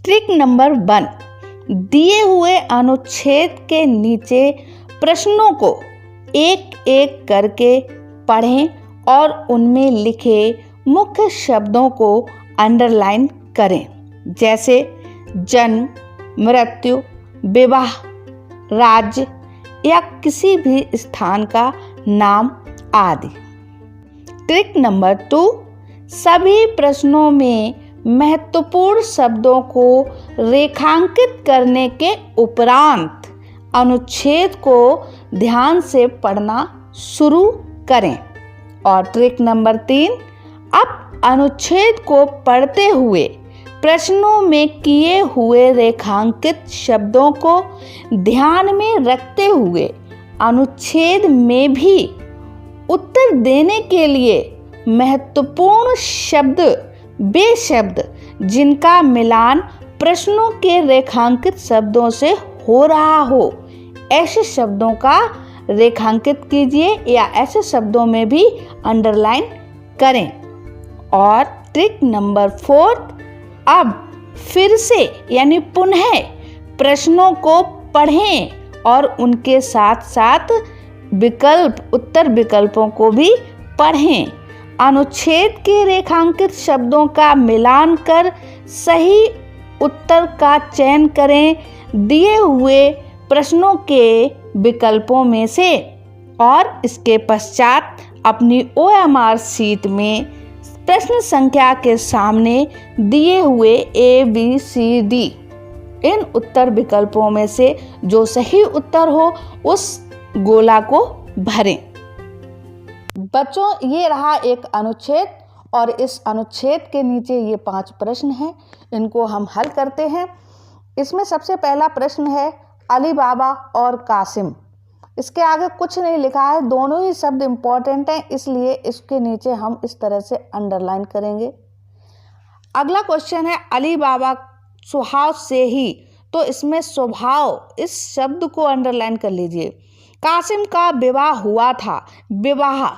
Trick number 1, दिए हुए अनुच्छेद के नीचे प्रश्नों को एक एक करके पढ़ें और उनमें लिखे मुख्य शब्दों को अंडरलाइन करें, जैसे जन्म, मृत्यु, विवाह, राज्य या किसी भी स्थान का नाम आदि। ट्रिक नंबर 2, सभी प्रश्नों में महत्वपूर्ण शब्दों को रेखांकित करने के उपरांत अनुच्छेद को ध्यान से पढ़ना शुरू करें। और ट्रिक नंबर 3, अब अनुच्छेद को पढ़ते हुए प्रश्नों में किए हुए रेखांकित शब्दों को ध्यान में रखते हुए अनुच्छेद में भी उत्तर देने के लिए महत्वपूर्ण शब्द वे शब्द जिनका मिलान प्रश्नों के रेखांकित शब्दों से हो रहा हो, ऐसे शब्दों का रेखांकित कीजिए या ऐसे शब्दों में भी अंडरलाइन करें। और ट्रिक नंबर 4, अब फिर से यानी पुनः प्रश्नों को पढ़ें और उनके साथ साथ उत्तर विकल्पों को भी पढ़ें। अनुच्छेद के रेखांकित शब्दों का मिलान कर सही उत्तर का चयन करें दिए हुए प्रश्नों के विकल्पों में से, और इसके पश्चात अपनी OMR शीट में प्रश्न संख्या के सामने दिए हुए ABCD इन उत्तर विकल्पों में से जो सही उत्तर हो उस गोला को भरें। बच्चों, ये रहा एक अनुच्छेद और इस अनुच्छेद के नीचे ये 5 प्रश्न हैं, इनको हम हल करते हैं। इसमें सबसे पहला प्रश्न है अली बाबा और कासिम। इसके आगे कुछ नहीं लिखा है, दोनों ही शब्द इम्पोर्टेंट हैं, इसलिए इसके नीचे हम इस तरह से अंडरलाइन करेंगे। अगला क्वेश्चन है अली बाबा स्वभाव से ही, तो इसमें स्वभाव इस शब्द को अंडरलाइन कर लीजिए। कासिम का विवाह हुआ था, विवाह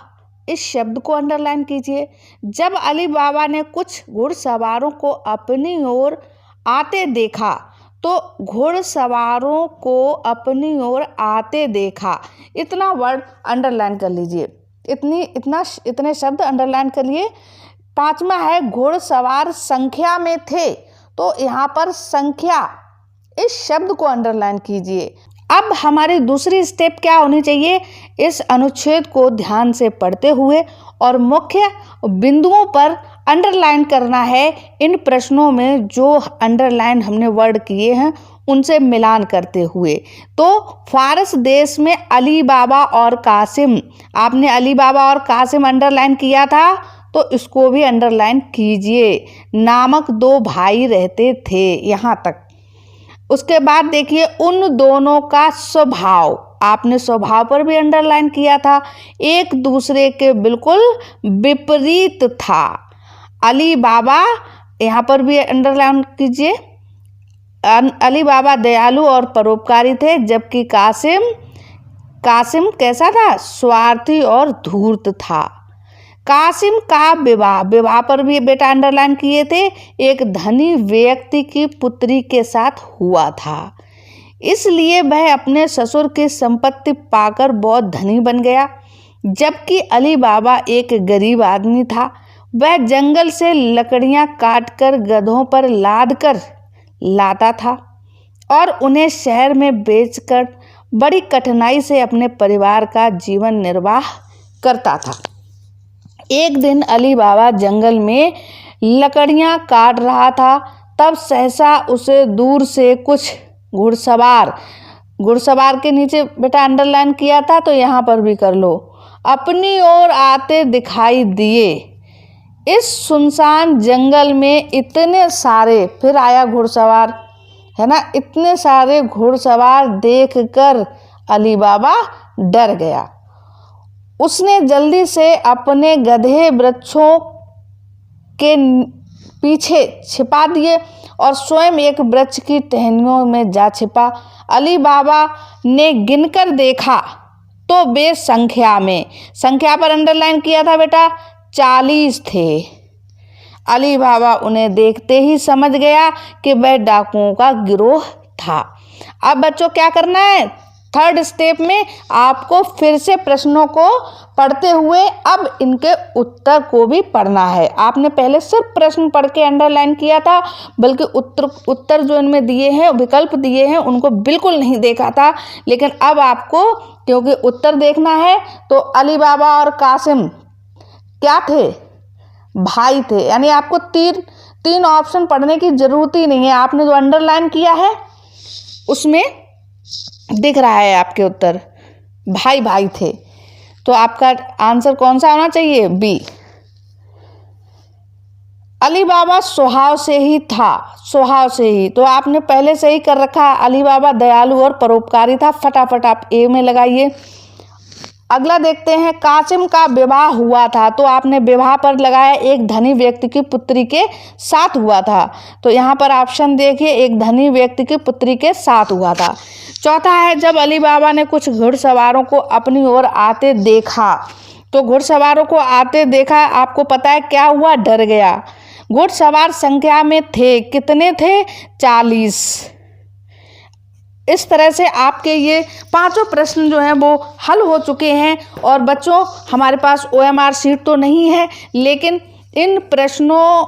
इस शब्द को अंडरलाइन कीजिए। जब अली बाबा ने कुछ घुड़सवारों को अपनी ओर आते देखा, तो घुड़सवारों को अपनी ओर आते देखा, इतना वर्ड अंडरलाइन कर लीजिए, इतने शब्द अंडरलाइन करिए। 5वां है घुड़सवार संख्या में थे, तो यहाँ पर संख्या इस शब्द को अंडरलाइन कीजिए। अब हमारी दूसरी स्टेप क्या होनी चाहिए, इस अनुच्छेद को ध्यान से पढ़ते हुए और मुख्य बिंदुओं पर अंडरलाइन करना है। इन प्रश्नों में जो अंडरलाइन हमने वर्ड किए हैं उनसे मिलान करते हुए। तो फारस देश में अली बाबा और कासिम, आपने अली बाबा और कासिम अंडरलाइन किया था, तो इसको भी अंडरलाइन कीजिए। नामक 2 भाई रहते थे, यहाँ तक। उसके बाद देखिए उन दोनों का स्वभाव, आपने स्वभाव पर भी अंडरलाइन किया था, एक दूसरे के बिल्कुल विपरीत था। अली बाबा यहाँ पर भी अंडरलाइन कीजिए, अली बाबा दयालु और परोपकारी थे, जबकि कासिम कैसा था, स्वार्थी और धूर्त था। कासिम का विवाह पर भी बेटा अंडरलाइन किए थे, एक धनी व्यक्ति की पुत्री के साथ हुआ था, इसलिए वह अपने ससुर की संपत्ति पाकर बहुत धनी बन गया। जबकि अली बाबा एक गरीब आदमी था, वह जंगल से लकड़ियां काटकर गधों पर लाद कर लाता था और उन्हें शहर में बेचकर बड़ी कठिनाई से अपने परिवार का जीवन निर्वाह करता था। एक दिन अली बाबा जंगल में लकड़ियां काट रहा था, तब सहसा उसे दूर से कुछ घुड़सवार के नीचे बेटा अंडरलाइन किया था, तो यहाँ पर भी कर लो, अपनी ओर आते दिखाई दिए। इस सुनसान जंगल में इतने सारे, फिर आया घुड़सवार, है ना, इतने सारे घुड़सवार देखकर अली बाबा डर गया। उसने जल्दी से अपने गधे वृक्षों के पीछे छिपा दिए और स्वयं एक वृक्ष की टहनियों में जा छिपा। अली बाबा ने गिनकर देखा तो वे संख्या पर अंडरलाइन किया था बेटा 40 थे। अली बाबा उन्हें देखते ही समझ गया कि वह डाकुओं का गिरोह था। अब बच्चों क्या करना है, थर्ड स्टेप में आपको फिर से प्रश्नों को पढ़ते हुए अब इनके उत्तर को भी पढ़ना है। आपने पहले सिर्फ प्रश्न पढ़ के अंडरलाइन किया था, बल्कि उत्तर जो इनमें दिए हैं, विकल्प दिए हैं, उनको बिल्कुल नहीं देखा था। लेकिन अब आपको क्योंकि उत्तर देखना है, तो अली बाबा और कासिम क्या थे, भाई थे। यानी आपको तीन ऑप्शन पढ़ने की जरूरत ही नहीं है। आपने जो अंडरलाइन किया है उसमें दिख रहा है आपके उत्तर, भाई भाई थे। तो आपका आंसर कौन सा होना चाहिए, बी। अली बाबा स्वभाव से ही था, स्वभाव से ही, तो आपने पहले से ही कर रखा। अली बाबा दयालु और परोपकारी था, फटाफट आप ए में लगाइए। अगला देखते हैं, कासिम का विवाह हुआ था, तो आपने विवाह पर लगाया, एक धनी व्यक्ति की पुत्री के साथ हुआ था। तो यहाँ पर ऑप्शन देखिए, एक धनी व्यक्ति की पुत्री के साथ हुआ था। चौथा है, जब अली बाबा ने कुछ घुड़सवारों को अपनी ओर आते देखा, तो घुड़सवारों को आते देखा, आपको पता है क्या हुआ, डर गया। घुड़सवार संख्या में थे, कितने थे, 40। इस तरह से आपके ये पांचों प्रश्न जो हैं वो हल हो चुके हैं। और बच्चों, हमारे पास OMR शीट तो नहीं है, लेकिन इन प्रश्नों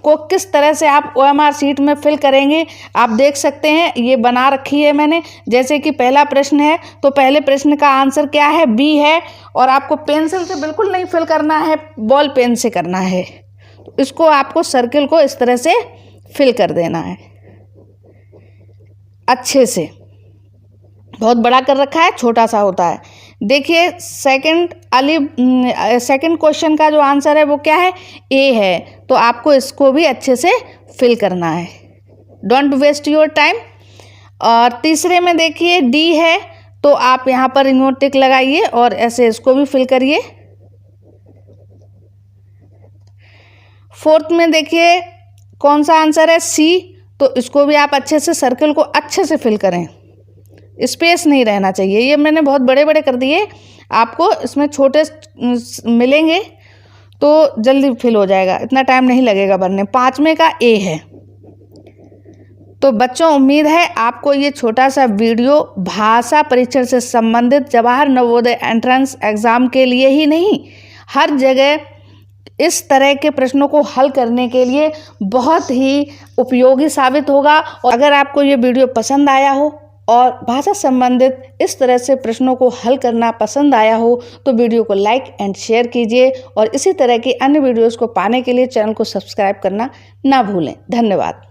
को किस तरह से आप OMR शीट में फिल करेंगे आप देख सकते हैं, ये बना रखी है मैंने। जैसे कि पहला प्रश्न है, तो पहले प्रश्न का आंसर क्या है, बी है। और आपको पेंसिल से बिल्कुल नहीं फिल करना है, बॉल पेन से करना है। इसको आपको सर्किल को इस तरह से फिल कर देना है अच्छे से। बहुत बड़ा कर रखा है, छोटा सा होता है। देखिए सेकंड क्वेश्चन का जो आंसर है वो क्या है, ए है। तो आपको इसको भी अच्छे से फिल करना है, डोंट वेस्ट योर टाइम। और तीसरे में देखिए डी है, तो आप यहाँ पर इनोट टिक लगाइए और ऐसे इसको भी फिल करिए। फोर्थ में देखिए कौन सा आंसर है, सी, तो इसको भी आप अच्छे से सर्कल को अच्छे से फिल करें, स्पेस नहीं रहना चाहिए। ये मैंने बहुत बड़े बड़े कर दिए, आपको इसमें छोटे मिलेंगे तो जल्दी फिल हो जाएगा, इतना टाइम नहीं लगेगा भरने। पांचवें का ए है। तो बच्चों, उम्मीद है आपको ये छोटा सा वीडियो भाषा परीक्षण से संबंधित जवाहर नवोदय एंट्रेंस एग्ज़ाम के लिए ही नहीं, हर जगह इस तरह के प्रश्नों को हल करने के लिए बहुत ही उपयोगी साबित होगा। और अगर आपको ये वीडियो पसंद आया हो और भाषा संबंधित इस तरह से प्रश्नों को हल करना पसंद आया हो, तो वीडियो को लाइक एंड शेयर कीजिए। और इसी तरह की अन्य वीडियोस को पाने के लिए चैनल को सब्सक्राइब करना ना भूलें। धन्यवाद।